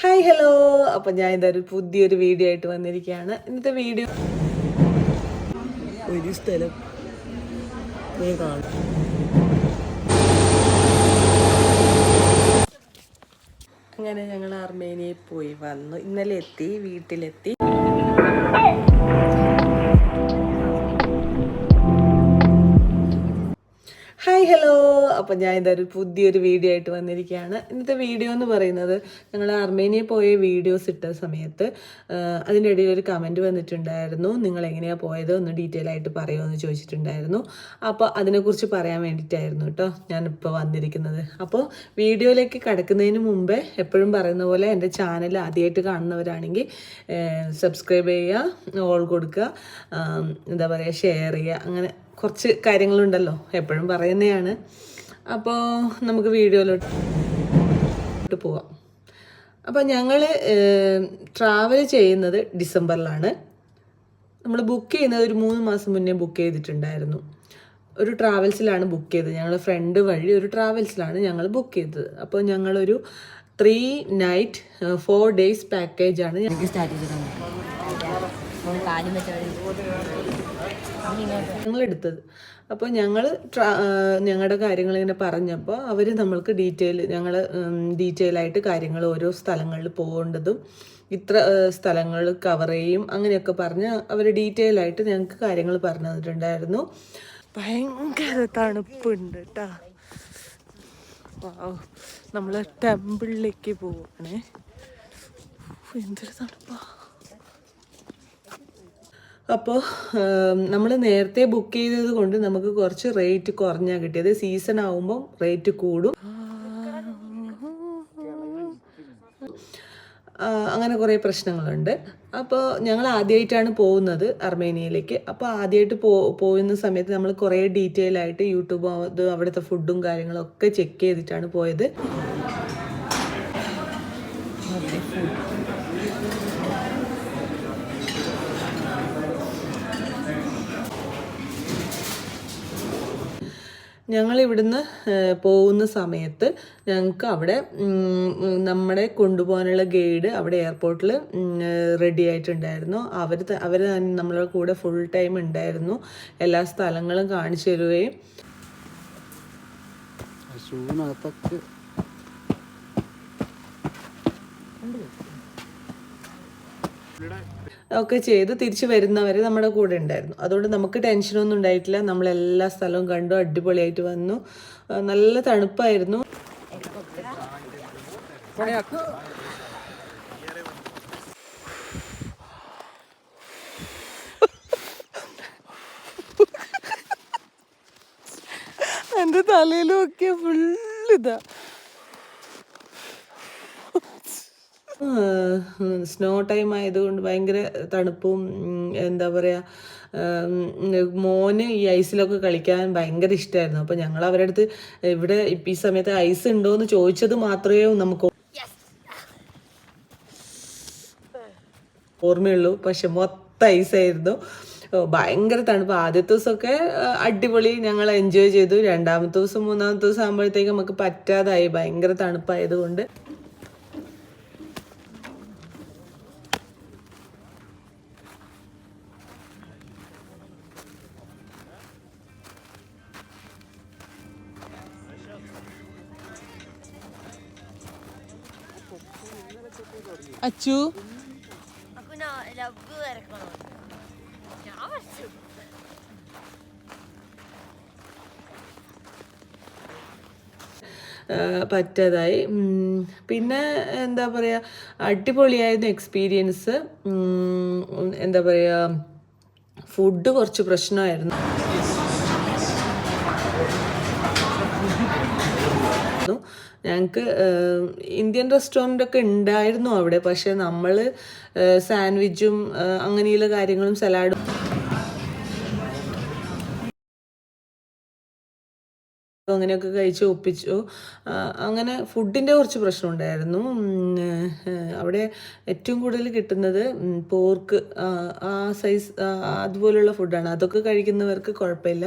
Hi hello. അപ്പം ഞാൻ ഇതൊരു പുതിയൊരു വീഡിയോ ആയിട്ട് വന്നിരിക്കുകയാണ്. ഇന്നത്തെ വീഡിയോ ഒരു സ്ഥലം കാണും. അങ്ങനെ ഞങ്ങൾ അർമേനിയയിൽ പോയി വന്നു. ഇന്നലെ എത്തി, വീട്ടിലെത്തി. Hi hello. അപ്പം ഞാൻ ഇതൊരു പുതിയൊരു വീഡിയോ ആയിട്ട് വന്നിരിക്കുകയാണ്. ഇന്നത്തെ വീഡിയോ എന്ന് പറയുന്നത് ഞങ്ങൾ അർമേനിയയിൽ പോയ വീഡിയോസ് ഇട്ട സമയത്ത് അതിൻ്റെ ഇടയിൽ ഒരു കമൻറ്റ് വന്നിട്ടുണ്ടായിരുന്നു, നിങ്ങൾ എങ്ങനെയാണ് പോയത് ഒന്ന് ഡീറ്റെയിൽ ആയിട്ട് പറയുമോ എന്ന് ചോദിച്ചിട്ടുണ്ടായിരുന്നു. അപ്പോൾ അതിനെക്കുറിച്ച് പറയാൻ വേണ്ടിയിട്ടായിരുന്നു കേട്ടോ ഞാനിപ്പോൾ വന്നിരിക്കുന്നത്. അപ്പോൾ വീഡിയോയിലേക്ക് കടക്കുന്നതിന് മുമ്പേ എപ്പോഴും പറയുന്ന പോലെ എൻ്റെ ചാനൽ ആദ്യമായിട്ട് കാണുന്നവരാണെങ്കിൽ സബ്സ്ക്രൈബ് ചെയ്യുക, ഓൾ കൊടുക്കുക, എന്താ പറയുക, ഷെയർ ചെയ്യുക, അങ്ങനെ കുറച്ച് കാര്യങ്ങളുണ്ടല്ലോ എപ്പോഴും പറയുന്നതാണ്. അപ്പോൾ നമുക്ക് വീഡിയോയിലോട്ട് പോവാം. അപ്പോൾ ഞങ്ങൾ ട്രാവൽ ചെയ്യുന്നത് ഡിസംബറിലാണ്. നമ്മൾ ബുക്ക് ചെയ്യുന്നത് ഒരു 3 മാസം മുന്നേ ബുക്ക് ചെയ്തിട്ടുണ്ടായിരുന്നു. ഒരു ട്രാവൽസിലാണ് ബുക്ക് ചെയ്തത്. ഞങ്ങൾ ഫ്രണ്ട് വഴി ഒരു ട്രാവൽസിലാണ് ഞങ്ങൾ ബുക്ക് ചെയ്തത്. അപ്പോൾ ഞങ്ങളൊരു 3 night 4 days പാക്കേജാണ് ഞങ്ങൾ എടുത്തത്. അപ്പോൾ ഞങ്ങളുടെ കാര്യങ്ങൾ ഇങ്ങനെ പറഞ്ഞപ്പോൾ അവർ നമ്മൾക്ക് ഡീറ്റെയിൽ ആയിട്ട് കാര്യങ്ങൾ ഓരോ സ്ഥലങ്ങളിൽ പോകേണ്ടതും ഇത്ര സ്ഥലങ്ങൾ കവർ ചെയ്യും അങ്ങനെയൊക്കെ പറഞ്ഞ് അവർ ഡീറ്റെയിൽ ആയിട്ട് ഞങ്ങൾക്ക് കാര്യങ്ങൾ പറഞ്ഞു തന്നിട്ടുണ്ടായിരുന്നു. ഭയങ്കര തണുപ്പുണ്ട് കേട്ടോ. നമ്മൾ ടെമ്പിളിലേക്ക് പോവാണേ. എന്തൊരു തണുപ്പാ. അപ്പോൾ നമ്മൾ നേരത്തെ ബുക്ക് ചെയ്തത് കൊണ്ട് നമുക്ക് കുറച്ച് റേറ്റ് കുറഞ്ഞാൽ കിട്ടിയത്. സീസൺ ആകുമ്പം റേറ്റ് കൂടും. അങ്ങനെ കുറേ പ്രശ്നങ്ങളുണ്ട്. അപ്പോൾ ഞങ്ങൾ ആദ്യമായിട്ടാണ് പോകുന്നത് അർമേനിയയിലേക്ക്. അപ്പോൾ ആദ്യമായിട്ട് പോകുന്ന സമയത്ത് നമ്മൾ കുറേ ഡീറ്റെയിൽ ആയിട്ട് യൂട്യൂബും അവിടുത്തെ ഫുഡും കാര്യങ്ങളും ഒക്കെ ചെക്ക് ചെയ്തിട്ടാണ് പോയത്. ഞങ്ങളിവിടുന്ന് പോകുന്ന സമയത്ത് ഞങ്ങൾക്ക് അവിടെ നമ്മളെ കൊണ്ടുപോകാനുള്ള ഗൈഡ് അവിടെ എയർപോർട്ടിൽ റെഡി ആയിട്ടുണ്ടായിരുന്നു. അവർ നമ്മളുടെ കൂടെ ഫുൾ ടൈം ഉണ്ടായിരുന്നു. എല്ലാ സ്ഥലങ്ങളും കാണിച്ചു തരുകയും ഒക്കെ ചെയ്ത് തിരിച്ച് വരുന്നവരെ നമ്മുടെ കൂടെ ഉണ്ടായിരുന്നു. അതുകൊണ്ട് നമുക്ക് ടെൻഷനൊന്നും ഉണ്ടായിട്ടില്ല. നമ്മളെല്ലാ സ്ഥലവും കണ്ടു, അടിപൊളിയായിട്ട് വന്നു. നല്ല തണുപ്പായിരുന്നു. എൻ്റെ തലയിലും ഒക്കെ ഫുള്ളിതാ. സ്നോ ടൈം ആയതുകൊണ്ട് ഭയങ്കര തണുപ്പും എന്താ പറയുക, മോന് ഈ ഐസിലൊക്കെ കളിക്കാൻ ഭയങ്കര ഇഷ്ടമായിരുന്നു. അപ്പോൾ ഞങ്ങൾ അവരുടെ അടുത്ത് ഇവിടെ ഈ സമയത്ത് ഐസ് ഉണ്ടോ എന്ന് ചോദിച്ചത് മാത്രമേ നമുക്ക് ഓർമ്മയുള്ളൂ. പക്ഷെ മൊത്തം ഐസായിരുന്നു. ഭയങ്കര തണുപ്പ്. ആദ്യത്തെ ദിവസമൊക്കെ അടിപൊളി, ഞങ്ങൾ എൻജോയ് ചെയ്തു. രണ്ടാമത്തെ ദിവസം മൂന്നാമത്തെ ദിവസം ആകുമ്പോഴത്തേക്ക് നമുക്ക് പറ്റാതായി, ഭയങ്കര തണുപ്പായതുകൊണ്ട്. അച്ചു പറ്റാതായി. പിന്നെ എന്താ പറയുക, അടിപൊളിയായിരുന്നു എക്സ്പീരിയൻസ്. എന്താ പറയുക, ഫുഡ് കുറച്ച് പ്രശ്നമായിരുന്നു. ഞങ്ങൾക്ക് ഇന്ത്യൻ റെസ്റ്റോറൻ്റൊക്കെ ഉണ്ടായിരുന്നു അവിടെ. പക്ഷെ നമ്മൾ സാൻഡ്വിച്ചും അങ്ങനെയുള്ള കാര്യങ്ങളും സലാഡും അങ്ങനെയൊക്കെ കഴിച്ച് ഒപ്പിച്ചു. അങ്ങനെ ഫുഡിൻ്റെ കുറച്ച് പ്രശ്നമുണ്ടായിരുന്നു. അവിടെ ഏറ്റവും കൂടുതൽ കിട്ടുന്നത് പോർക്ക്, ആ സൈസ് അതുപോലുള്ള ഫുഡാണ്. അതൊക്കെ കഴിക്കുന്നവർക്ക് കുഴപ്പമില്ല.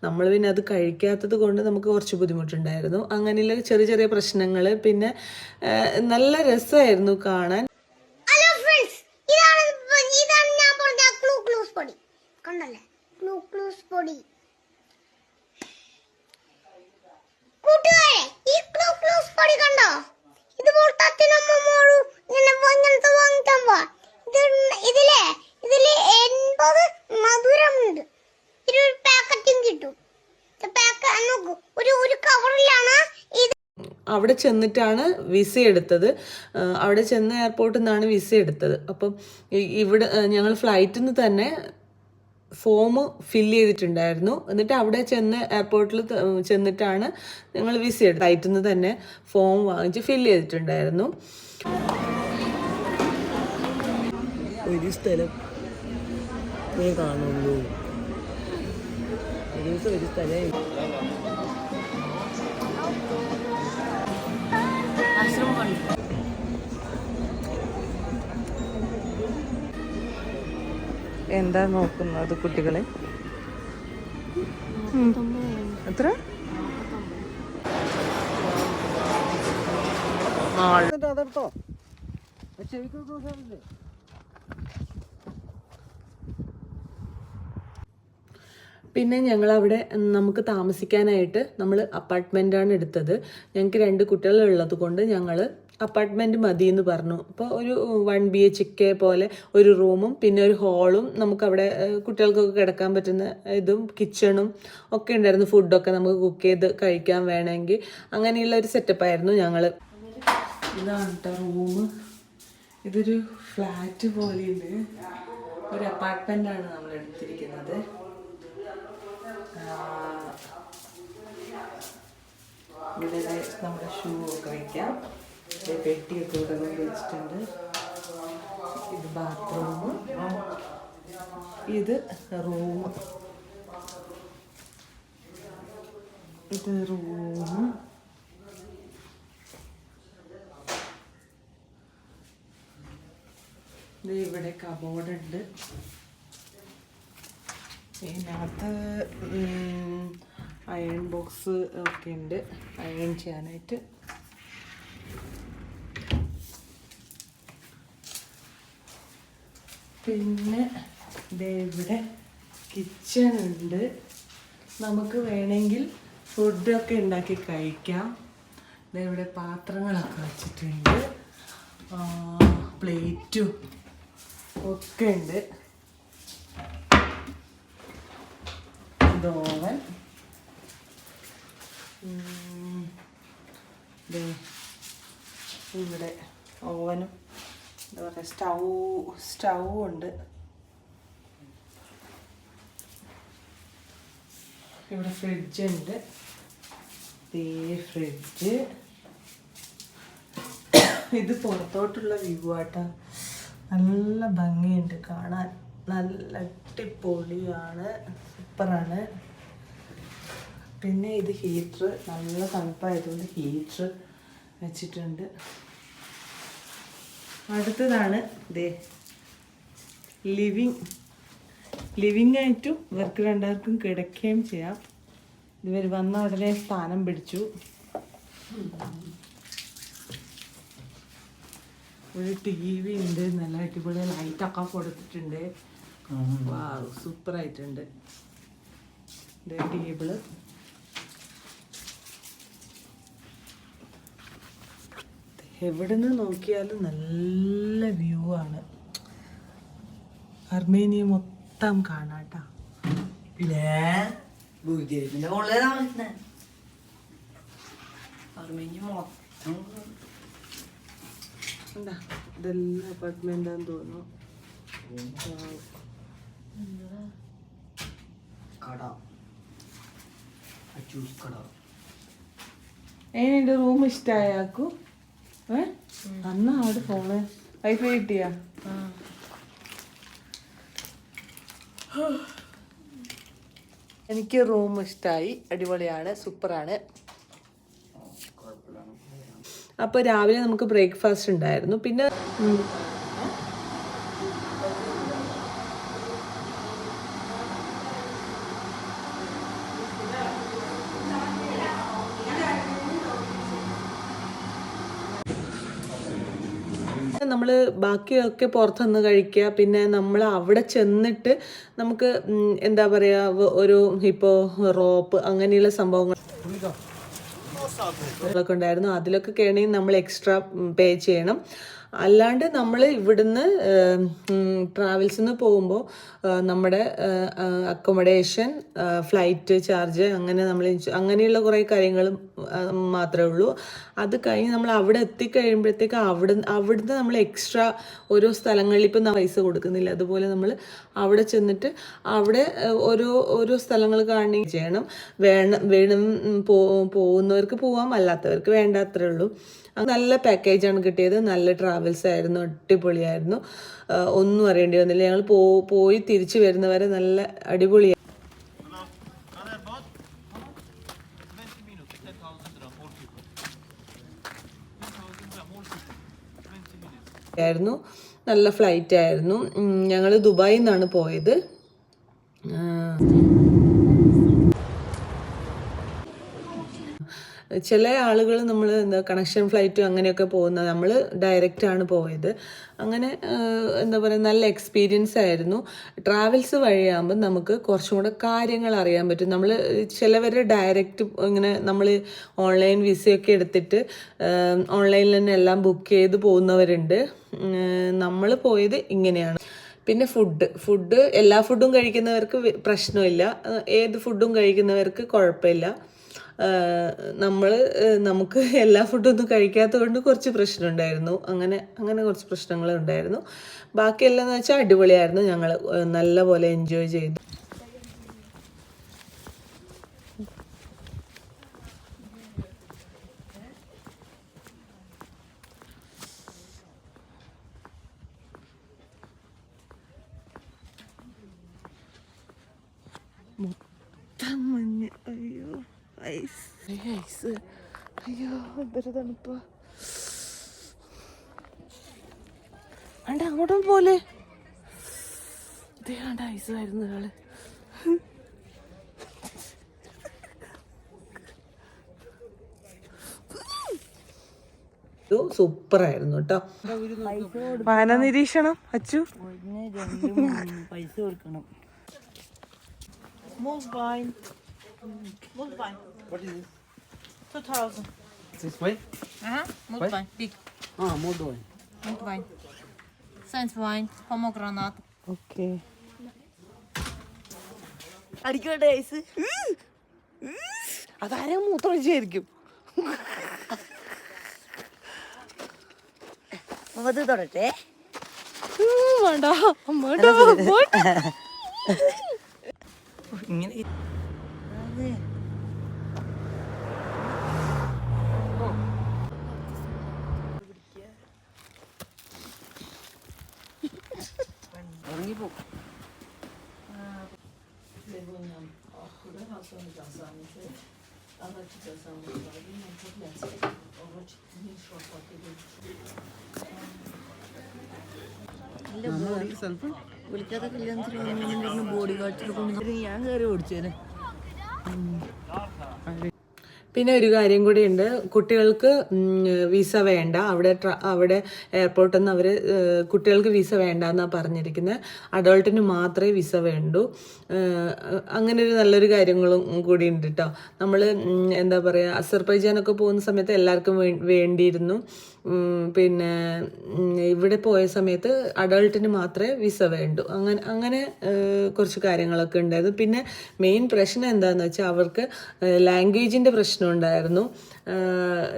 നമ്മൾ പിന്നെ അത് കഴിക്കാത്തത് കൊണ്ട് നമുക്ക് കുറച്ച് ബുദ്ധിമുട്ടുണ്ടായിരുന്നു. അങ്ങനെയുള്ള ചെറിയ ചെറിയ പ്രശ്നങ്ങൾ. പിന്നെ നല്ല രസമായിരുന്നു കാണാൻ. കണ്ടല്ലേ പൊടി. ഈ പൊടി കണ്ടോ? ഇതുപോലത്തെ അച്ഛനമ്മോളും ഇങ്ങനത്തെ വാങ്ങിട്ടാ ഇതില് 80 മധുരമുണ്ട്. ഒരു പാക്കറ്റും കിട്ടും. ഒരു കവറിലാണ് ഇത്. അവിടെ ചെന്നിട്ടാണ് വിസ എടുത്തത്. അവിടെ ചെന്ന എയർപോർട്ടിൽ നിന്നാണ് വിസ എടുത്തത്. അപ്പം ഇവിടെ ഞങ്ങൾ ഫ്ലൈറ്റിൽ നിന്ന് തന്നെ ഫോം ഫില്ല് ചെയ്തിട്ടുണ്ടായിരുന്നു. എന്നിട്ട് അവിടെ ചെന്ന് എയർപോർട്ടിൽ ചെന്നിട്ടാണ് ഞങ്ങൾ വിസ എടുത്തത്. ഫ്ലൈറ്റിൽ നിന്ന് തന്നെ ഫോം വാങ്ങിച്ച് ഫില്ല് ചെയ്തിട്ടുണ്ടായിരുന്നു. ഒരു സ്ഥലം കാണുള്ളൂ. ഒരു സ്ഥലം എന്താ നോക്കുന്നത് കുട്ടികളെ? എത്ര? അതെടുത്തോ. പിന്നെ ഞങ്ങളവിടെ നമുക്ക് താമസിക്കാനായിട്ട് നമ്മൾ അപ്പാർട്ട്മെൻറ്റാണ് എടുത്തത്. ഞങ്ങൾക്ക് 2 കുട്ടികളുള്ളത് കൊണ്ട് ഞങ്ങൾ അപ്പാർട്ട്മെൻറ്റ് മതി എന്ന് പറഞ്ഞു. അപ്പോൾ ഒരു 1 BHK പോലെ ഒരു റൂമും പിന്നെ ഒരു ഹാളും നമുക്കവിടെ കുട്ടികൾക്കൊക്കെ കിടക്കാൻ പറ്റുന്ന ഇതും കിച്ചണും ഒക്കെ ഉണ്ടായിരുന്നു. ഫുഡൊക്കെ നമുക്ക് കുക്ക് ചെയ്ത് കഴിക്കാൻ വേണമെങ്കിൽ അങ്ങനെയുള്ള ഒരു സെറ്റപ്പായിരുന്നു ഞങ്ങൾ. ഇതാണ് കേട്ടോ റൂം. ഇതൊരു ഫ്ലാറ്റ് പോലെയുണ്ട്. ഒരു അപ്പാർട്ട്മെൻറ്റാണ് നമ്മൾ എടുത്തിരിക്കുന്നത്. ഇവിടെ നമ്മുടെ ഷൂ ഒക്കെ വയ്ക്കാം. പെട്ടിയൊക്കെ ഇവിടെ വെച്ചിട്ടുണ്ട്. ഇത് ബാത്റൂം, ഇത് റൂം, ഇത് റൂം, ഇവിടെ കബോർഡുണ്ട്. ഇതിനകത്ത് അയൺ ബോക്സ് ഒക്കെ ഉണ്ട് അയൺ ചെയ്യാനായിട്ട്. പിന്നെ ഇവിടെ കിച്ചൺ ഉണ്ട്. നമുക്ക് വേണമെങ്കിൽ ഫുഡൊക്കെ ഉണ്ടാക്കി കഴിക്കാം. ഇവിടെ പാത്രങ്ങളൊക്കെ വെച്ചിട്ടുണ്ട്. പ്ലേറ്റും ഒക്കെ ഉണ്ട്. ഓവൻ, ഇവിടെ ഓവനും എന്താ പറയുക സ്റ്റൗ ഉണ്ട്. ഇവിടെ ഫ്രിഡ്ജ് ഉണ്ട്. ഫ്രിഡ്ജ്. ഇത് പുറത്തോട്ടുള്ള വ്യൂ ആട്ടാ. നല്ല ഭംഗിയുണ്ട് കാണാൻ. നല്ല അടിപൊളിയാണ്, സൂപ്പറാണ്. പിന്നെ ഇത് ഹീറ്റർ, നല്ല തണുപ്പായതുകൊണ്ട് ഹീറ്റർ വെച്ചിട്ടുണ്ട്. അടുത്തതാണ് ലിവിങ് ആയിട്ടും ഇവർക്ക് 2 കിടക്കുകയും ചെയ്യാം. ഇവർ വന്ന ഉടനെ സ്ഥാനം പിടിച്ചു. ഒരു TV ഉണ്ട്. നല്ല അടിപൊളി ലൈറ്റൊക്കെ കൊടുത്തിട്ടുണ്ട്. സൂപ്പറായിട്ടുണ്ട്. ടേബിള്, എവിടുന്ന് നോക്കിയാലും നല്ല വ്യൂ ആണ്. അർമേനിയ മൊത്തം കാണാട്ടാ. പിന്നെ ഇതെല്ലാം അപ്പാർട്ട്മെന്റാന്ന് തോന്നുന്നു. എങ്ങനെയുണ്ട്? റൂം ഇഷ്ടമായാക്കൂ? അന്നാ അവിടെ ഫോണ് വൈഫൈ കിട്ടിയാ? എനിക്ക് റൂം ഇഷ്ടമായി, അടിപൊളിയാണ്, സൂപ്പറാണ്. അപ്പോൾ രാവിലെ നമുക്ക് ബ്രേക്ക്ഫാസ്റ്റ് ഉണ്ടായിരുന്നു. പിന്നെ നമ്മൾ ബാക്കിയൊക്കെ പുറത്തുനിന്ന് കഴിക്കുക. പിന്നെ നമ്മൾ അവിടെ ചെന്നിട്ട് നമുക്ക് എന്താ പറയുക, ഒരു ഇപ്പോൾ റോപ്പ് അങ്ങനെയുള്ള സംഭവങ്ങളൊക്കെ ഉണ്ടായിരുന്നു. അതിലൊക്കെ കയറണമെങ്കിൽ നമ്മൾ എക്സ്ട്രാ പേ ചെയ്യണം. അല്ലാണ്ട് നമ്മൾ ഇവിടുന്ന് ട്രാവൽസിൽ നിന്ന് പോകുമ്പോൾ നമ്മുടെ അക്കോമഡേഷൻ, ഫ്ലൈറ്റ് ചാർജ്, അങ്ങനെ നമ്മൾ അങ്ങനെയുള്ള കുറേ കാര്യങ്ങൾ മാത്രമേ ഉള്ളൂ. അത് കഴിഞ്ഞ് നമ്മൾ അവിടെ എത്തിക്കഴിയുമ്പോഴത്തേക്ക് അവിടുന്ന് നമ്മൾ എക്സ്ട്രാ ഓരോ സ്ഥലങ്ങളിൽ ഇപ്പം പൈസ കൊടുക്കുന്നില്ല. അതുപോലെ നമ്മൾ അവിടെ ചെന്നിട്ട് അവിടെ ഓരോ സ്ഥലങ്ങൾ കാണുകയും ചെയ്യണം. വേണം പോകുന്നവർക്ക് പോവാം, അല്ലാത്തവർക്ക് വേണ്ട, അത്രേ ഉള്ളൂ. നല്ല പാക്കേജാണ് കിട്ടിയത്. നല്ല ട്രാവൽസ് ആയിരുന്നു, അടിപൊളിയായിരുന്നു. ഒന്നും അറിയേണ്ടി വന്നില്ല. ഞങ്ങൾ പോയി തിരിച്ചു വരുന്നവരെ നല്ല അടിപൊളിയായിരുന്നു. നല്ല ഫ്ലൈറ്റ് ആയിരുന്നു. ഞങ്ങൾ ദുബായിൽ നിന്നാണ് പോയത്. ചില ആളുകൾ നമ്മൾ കണക്ഷൻ ഫ്ലൈറ്റ് അങ്ങനെയൊക്കെ പോകുന്നത്, നമ്മൾ ഡയറക്റ്റാണ് പോയത്. അങ്ങനെ എന്താ പറയുക, നല്ല എക്സ്പീരിയൻസ് ആയിരുന്നു. ട്രാവൽസ് വഴിയാകുമ്പോൾ നമുക്ക് കുറച്ചും കൂടെ കാര്യങ്ങൾ അറിയാൻ പറ്റും. നമ്മൾ ചിലവർ ഡയറക്റ്റ് ഇങ്ങനെ നമ്മൾ ഓൺലൈൻ വിസയൊക്കെ എടുത്തിട്ട് ഓൺലൈനിൽ തന്നെ എല്ലാം ബുക്ക് ചെയ്ത് പോകുന്നവരുണ്ട്. നമ്മൾ പോയത് ഇങ്ങനെയാണ്. പിന്നെ ഫുഡ് എല്ലാ ഫുഡും കഴിക്കുന്നവർക്ക് പ്രശ്നമില്ല, ഏത് ഫുഡും കഴിക്കുന്നവർക്ക് കുഴപ്പമില്ല. നമുക്ക് എല്ലാ ഫുഡൊന്നും കഴിക്കാത്തത് കൊണ്ട് കുറച്ച് പ്രശ്നമുണ്ടായിരുന്നു. അങ്ങനെ കുറച്ച് പ്രശ്നങ്ങളുണ്ടായിരുന്നു. ബാക്കിയെല്ലാം എന്ന് വെച്ചാൽ അടിപൊളിയായിരുന്നു. ഞങ്ങൾ നല്ല പോലെ എൻജോയ് ചെയ്തു. മൊത്തം മഞ്ഞ്. അയ്യോ ഐസ്, അയ്യോ എന്തൊരു തണുപ്പ്. വേണ്ട അങ്ങോട്ടും പോലെ വേണ്ട, ഐസ് ആയിരുന്നു ആള്. സൂപ്പറായിരുന്നു കേട്ടോ. വാന നിരീക്ഷണം അച്ചു പൈസ കൊടുക്കണം. What is this? 2000. This way? Multwein, big. Mold wine. Multwein. Science wine, pomegranate. Okay. അടിക്കട്ടെ ഐസ്. അതാരെ മൂത്രമൊഴിച്ചായിരിക്കും. മുഖത്ത് തൊടട്ടെ. വേണ്ട ഇങ്ങനെ ഇറങ്ങിപ്പോ. വിളിക്കാത്ത കല്യാണത്തിന് ബോഡി ഗാർഡ്സിൽ കൊണ്ട് ഞാൻ കയറി ഓടിച്ചേനെ. പിന്നെ ഒരു കാര്യം കൂടി ഉണ്ട്, കുട്ടികൾക്ക് വിസ വേണ്ട. അവിടെ എയർപോർട്ടിൽ നിന്ന് അവർ കുട്ടികൾക്ക് വിസ വേണ്ട എന്നാണ് പറഞ്ഞിരിക്കുന്നത്. അഡൾട്ടിന് മാത്രമേ വിസ വേണ്ടൂ. അങ്ങനെ ഒരു നല്ലൊരു കാര്യങ്ങളും കൂടി ഉണ്ട് കേട്ടോ. നമ്മൾ എന്താ പറയുക, അസർബൈജാനൊക്കെ പോകുന്ന സമയത്ത് എല്ലാവർക്കും വേണ്ടിയിരുന്നു. പിന്നെ ഇവിടെ പോയ സമയത്ത് അഡൾട്ടിന് മാത്രമേ വിസ വേണ്ടൂ. അങ്ങനെ കുറച്ച് കാര്യങ്ങളൊക്കെ ഉണ്ടായിരുന്നു. പിന്നെ മെയിൻ പ്രശ്നം എന്താണെന്ന് വെച്ചാൽ അവർക്ക് ലാംഗ്വേജിൻ്റെ പ്രശ്നം പ്രശ്നമുണ്ടായിരുന്നു.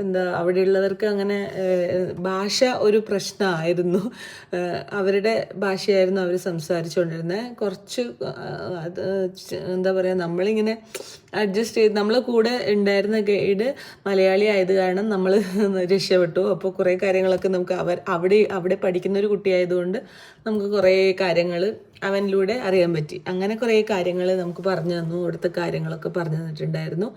എന്താ അവിടെയുള്ളവർക്ക് അങ്ങനെ ഭാഷ ഒരു പ്രശ്നമായിരുന്നു. അവരുടെ ഭാഷയായിരുന്നു അവർ സംസാരിച്ചുകൊണ്ടിരുന്നത്. കുറച്ച് അത് എന്താ പറയുക, നമ്മളിങ്ങനെ അഡ്ജസ്റ്റ് ചെയ്ത് നമ്മളെ കൂടെ ഉണ്ടായിരുന്ന ഗൈഡ് മലയാളി ആയത് കാരണം നമ്മൾ രക്ഷപ്പെട്ടു. അപ്പോൾ കുറേ കാര്യങ്ങളൊക്കെ നമുക്ക് അവിടെ പഠിക്കുന്ന ഒരു കുട്ടിയായതുകൊണ്ട് നമുക്ക് കുറേ കാര്യങ്ങൾ അവനിലൂടെ അറിയാൻ പറ്റി. അങ്ങനെ കുറേ കാര്യങ്ങൾ നമുക്ക് പറഞ്ഞു തന്നു. അവിടുത്തെ കാര്യങ്ങളൊക്കെ പറഞ്ഞു തന്നിട്ടുണ്ടായിരുന്നു.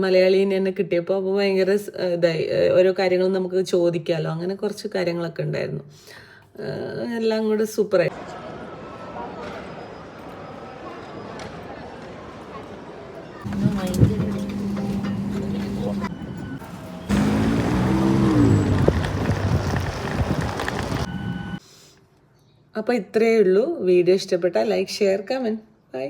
മലയാളീനെ തന്നെ കിട്ടിയപ്പോൾ അപ്പോൾ ഭയങ്കര ഇതായി. ഓരോ കാര്യങ്ങളും നമുക്ക് ചോദിക്കാമല്ലോ, അങ്ങനെ കുറച്ച് കാര്യങ്ങളൊക്കെ ഉണ്ടായിരുന്നു. എല്ലാം കൂടെ സൂപ്പറായി. അപ്പോൾ ഇത്രയേ ഉള്ളൂ. വീഡിയോ ഇഷ്ടപ്പെട്ടാൽ ലൈക്ക്, ഷെയർ, കമൻറ്റ്. ബൈ.